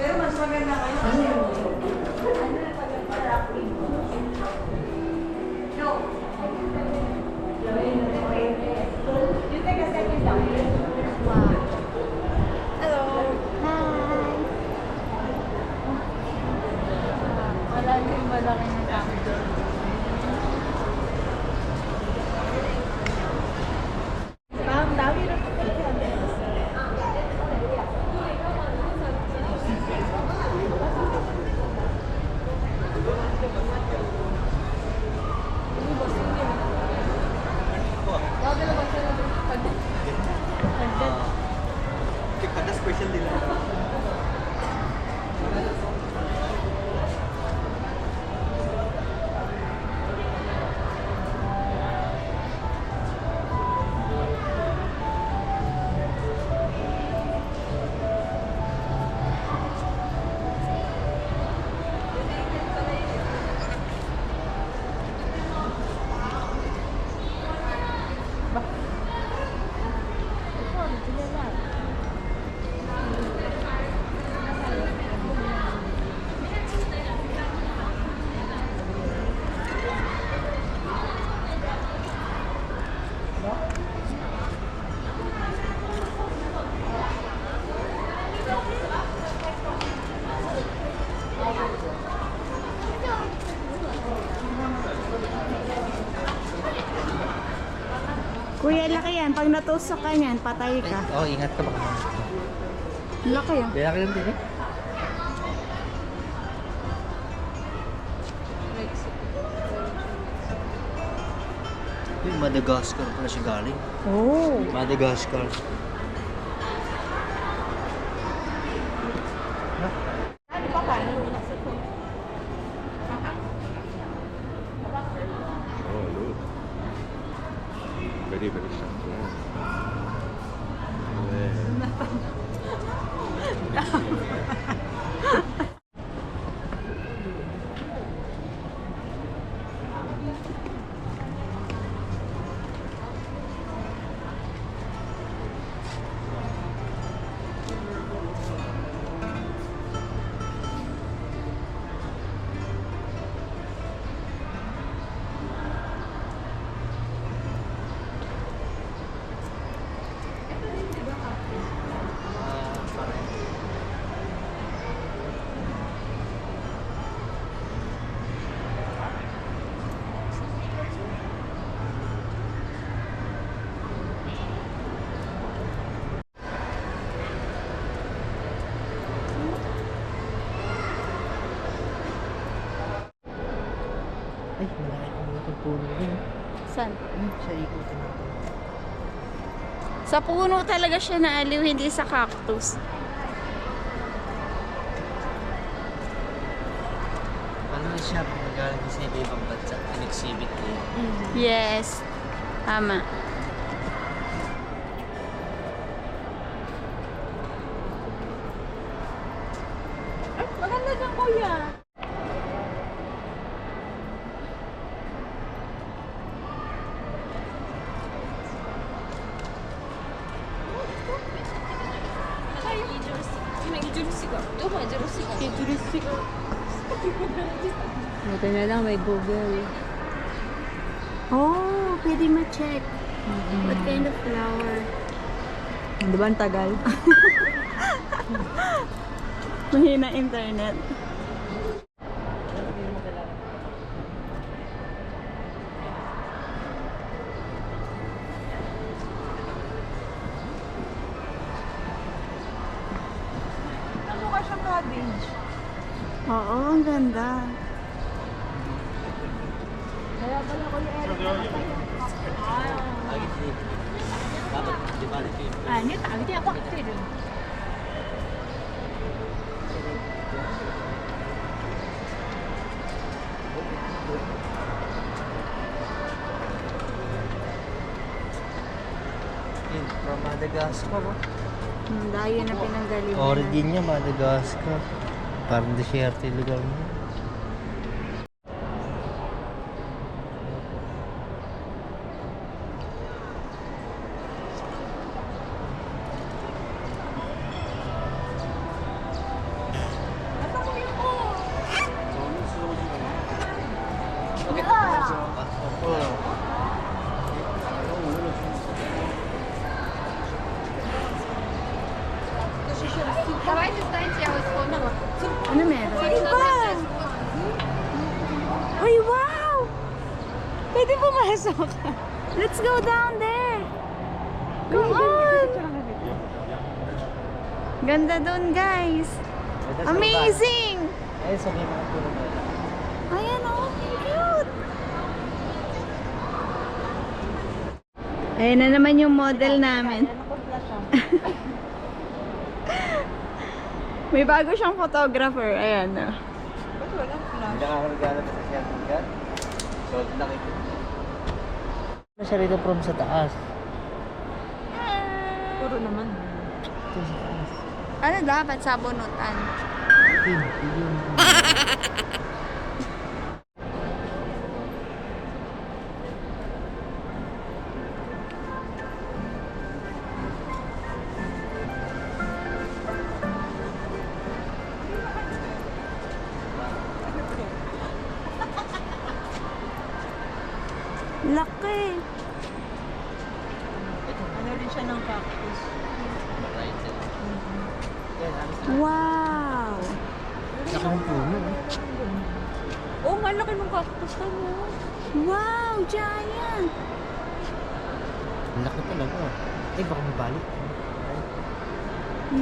Pero mas maganda kayo. Ada special nila. Kuya, laki yan. Pag natusok ka niyan, patay ka. Oh, ingat ka baka. Laki yan. Laki lang din eh. Uy, Madagascar pala siya galing. Oh. Madagascar. Ano pa pa? Oh, look. Very, very sharp. Ay, malaki ang mga puno rin. Saan? Sa ikutan natin. Sa puno talaga siya naaliw, hindi sa cactus. Ano na siya kung nagaling sa ibang bansa? An-exhibit ko. Yes. Tama. Maganda dyan, kuya. Buti na lang may Google. Oh, pwede ma-check. What kind of flower? Di ba ang tagal? Mahina internet. Ano ka siyang cabbage? Oo, ang ganda. Kaya pala ko yung Eric. Lagi si... Dapat, di ba rin kayo? Ano, tawag niya ako. Yun, from Madagascar. Oh. Dayo na pinanggalingan. Origin niya, Madagascar. Parang desierto yung lugar mo. Ano meron? Uy, wow! Pwede pumasok. Let's go down there. Come on! Ganda dun, guys. Amazing! Ay, sabi mga puro na. Ayan, oh. Cute! Ayan na naman yung model namin. May bago siyang photographer. Ayan na. Ba't walang flash? Hindi nakakaragala pa sa siyang ka. So, nakikita. Ano siya rito from sa taas? Puro naman. Ito sa taas. Ano dapat sa bunutan? Yun. Laki. Ano rin siya ng cactus. Wow. Laki ng puno. Oo nga, laki ng cactus na mo. Wow, giant. Ang laki talaga. Eh, baka mabalik.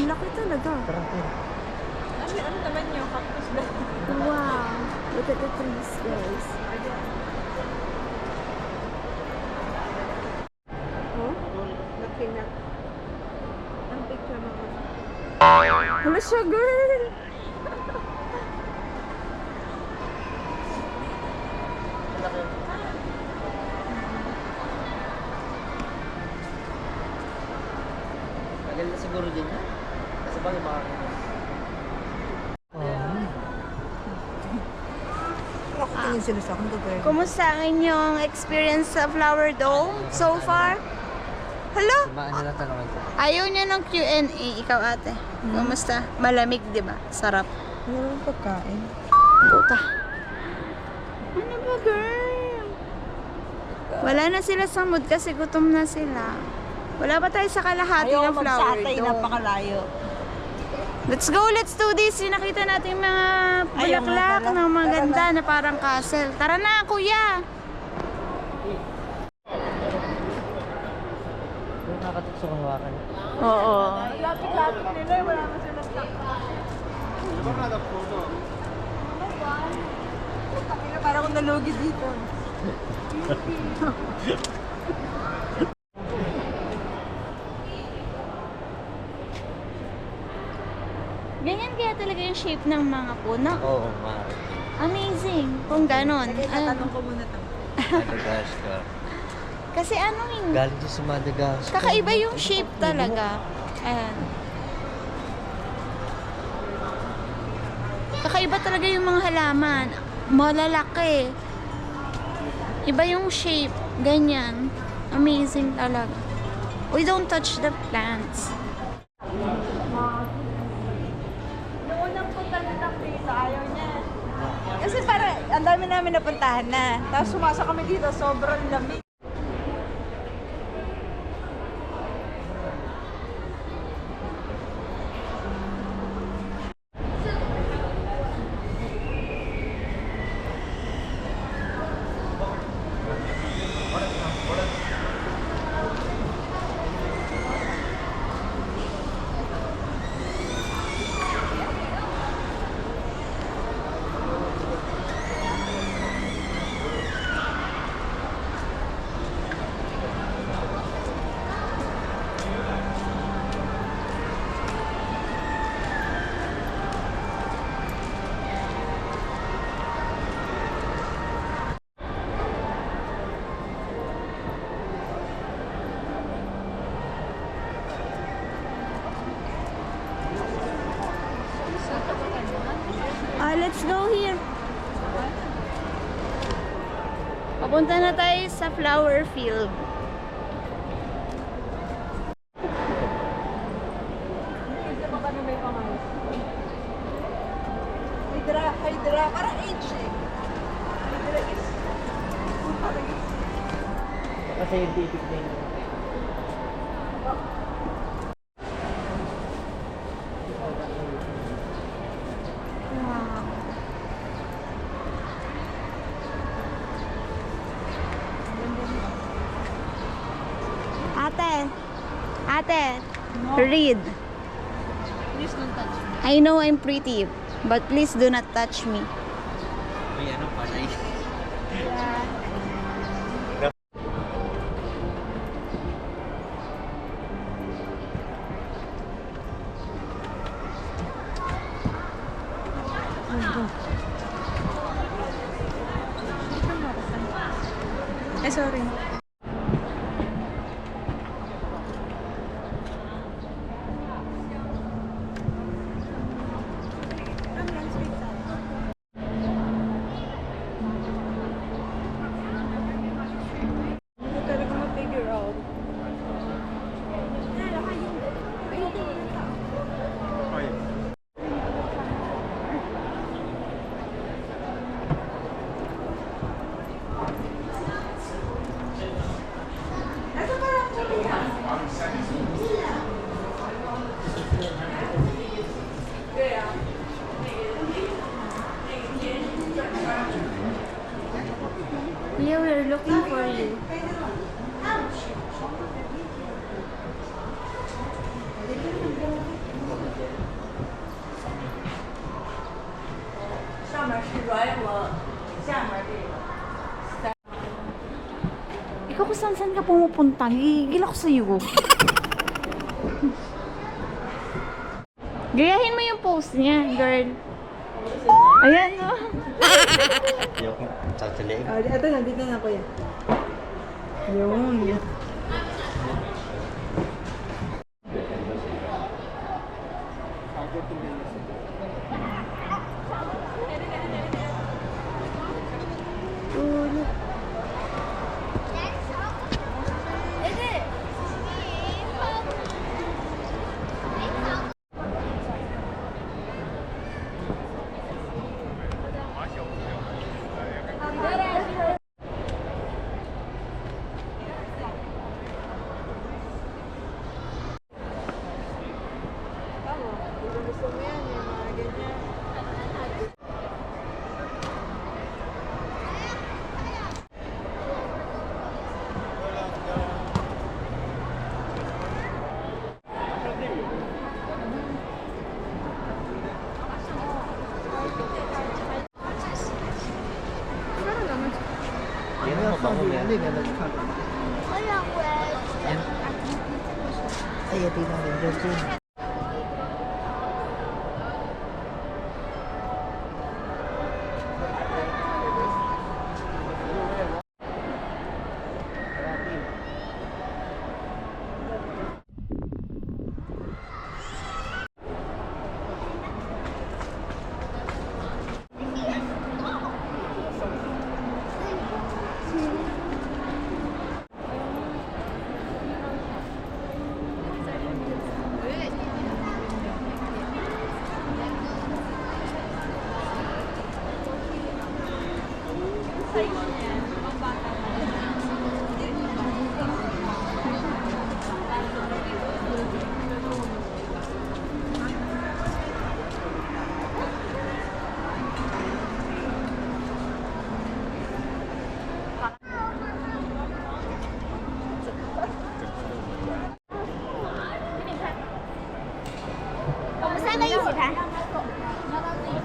Laki talaga. Tara, tara. Ano naman yung cactus na? Wow. Look at the trees, guys. Oh? Laki na. Ang picture mo. Hala siya, girl. Tagal na siguro din yan. Kasi bang yung mga... Tingin sila sa akin, gagawin. Kumusta ang inyong experience sa Flower Dome so far? Hala, Ano na tanongin ko? ayaw niya ng Q&A. Ikaw, ate. Kumusta? Malamig, di ba? Sarap. Meron pagkain. Puta. Ano ba, girl? Wala na sila sa mood kasi gutom na sila. Wala pa tayo sa kalahati ng Flower Dome. napakalayo. Let's go, let's do this. Nakita natin yung mga Ayaw nga bulaklak pala. ng mga Tara ganda na parang castle. Tara na, kuya! Yung nakakatukso kong hawakan. Oo. Lapit-lapit nila, wala na silang Parang akong nalugi dito. Ganyan kaya talaga yung shape ng mga puno. Oo, maaari. Amazing. Kung ganon. Tatanong ko muna ito. Madagascar. Kasi ano yun, Galing siya sa Madagascar. kakaiba yung shape talaga. Ayan. Kakaiba talaga yung mga halaman. Malalaki. Iba yung shape. Ganyan. Amazing talaga. We don't touch the plants. Unang punta na ng dito, ayaw niya. Kasi para ang dami namin napuntahan na. Tapos sumasa kami dito, sobrang lamig. Let's go here. Papunta na tayo sa flower field. Hydra, parang age eh. Hydra is, parang is. Baka scientific na yun. Wow. Ate, read. Please don't touch me. I know I'm pretty, but please do not touch me. May ano, panay. Ay, sorry. Hindi ko talaga ma-figure out. Yeah, we're looking for you. Ikaw kung saan ka pumupunta, gigil ako sa'yo. Gayahin mo yung pose niya, girl. Ayan, no? Yung tsatsalig. Ito na, dito na kuya. Yun. Tulog. Gusto mo yan, yung mga ganyan. Yan ang mabango yan. Yan. Ay, ito yung nandun dyan.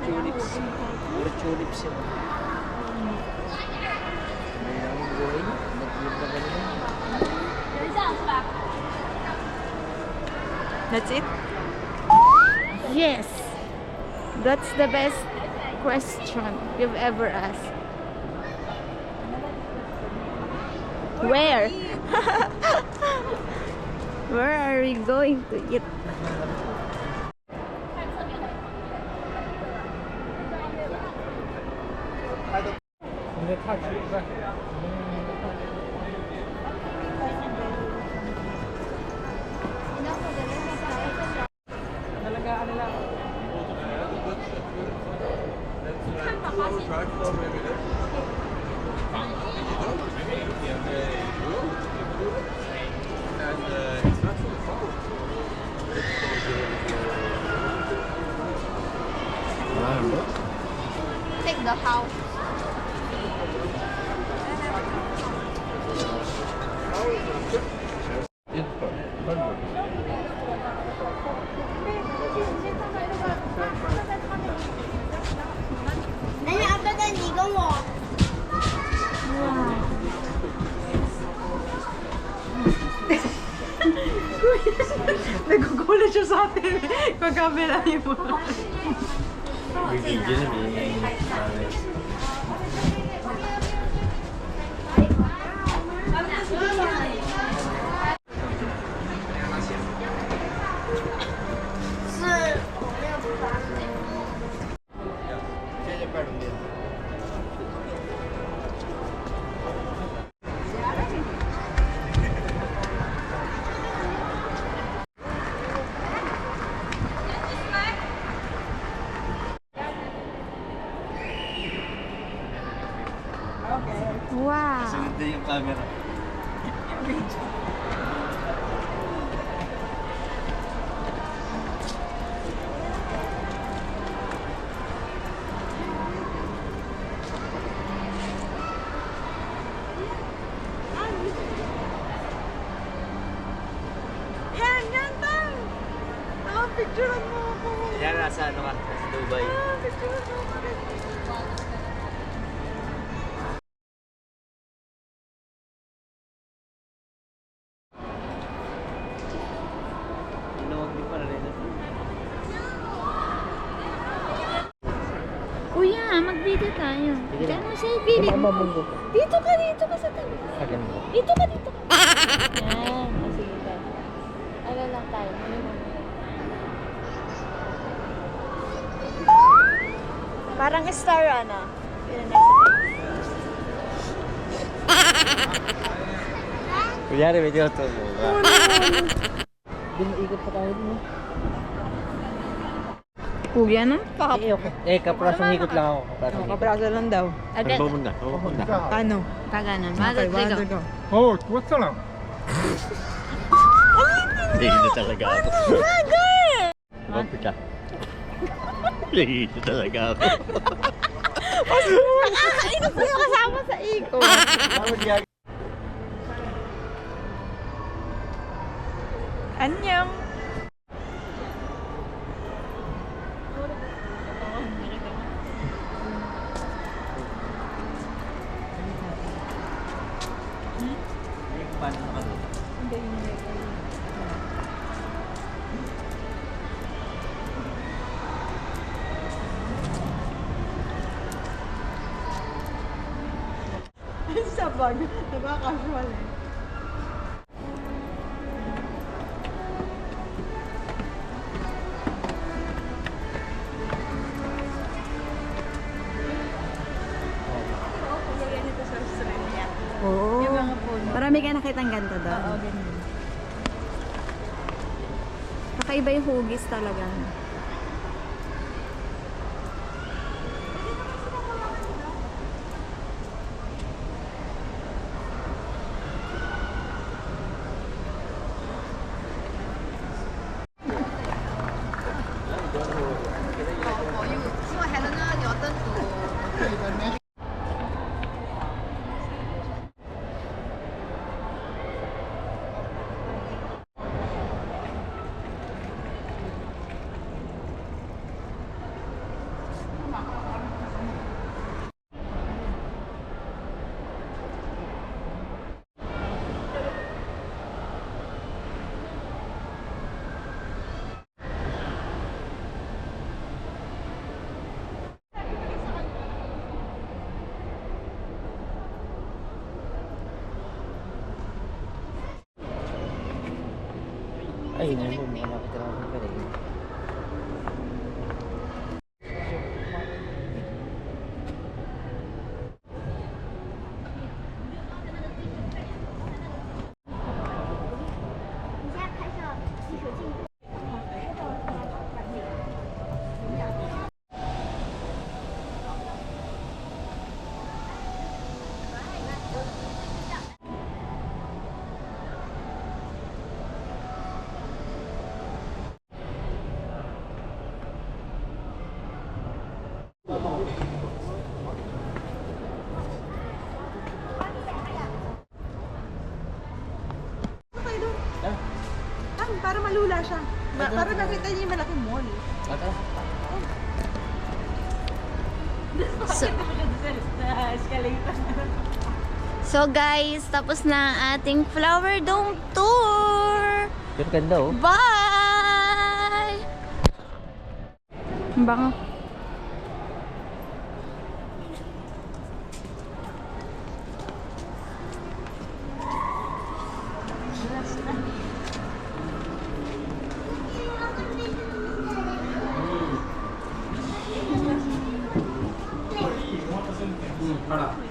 Tulips. Puro tulips yun. Mayroong buhay. Nag-vlog na ganun. That's it? Yes. That's the best question you've ever asked. Where? Where are we going to eat? Take the house. Nagugulat siya sa atin. Pagkabila niyo po. Video na eh. Wow. Sunod na yung camera. Yan, yan tang! Picturean mo ako. Yan, nasa ano ka? Nasa Dubai. Picturean mo ako. Inuwag din pala rin. Kuya, mag-video tayo. Sige Diyan na. mo siya i-video. Mababunggo. Dito ka sa tabi. Agan mo. Dito ka. Yan. O, sige ka. Ano lang tayo. Parang star, ano? Kunyari, may tinuturo mo. Ikot pa tayo din. Kuya na? Kaprasong ikot lang ako. Kapraso lang daw. Agad. Muna. Ano? Kaganon. Okay, Magod, 100 go. go. Oh, what's up? Hindi na talaga ako. Bakit ka? Hindi na talaga ako. Nakakainit ko yung kasama sa ikot. Anyong. Sa bag. Nagka-casual eh. Oo. Yung mga phone. Marami ka nakitang ganito doon. Oo, ganyan. Kakaiba yung hugis talaga. Ay, naman. Malapit na ako ka rin. Okay doon. Para malula siya. Para nakita niya yung malaking mall. So, so guys, tapos na ang ating Flower Dome tour. Pero ganda oh. Bye! Ang bango. Bye!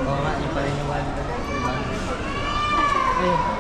Oo nga, yung pala yung 1. Ayun.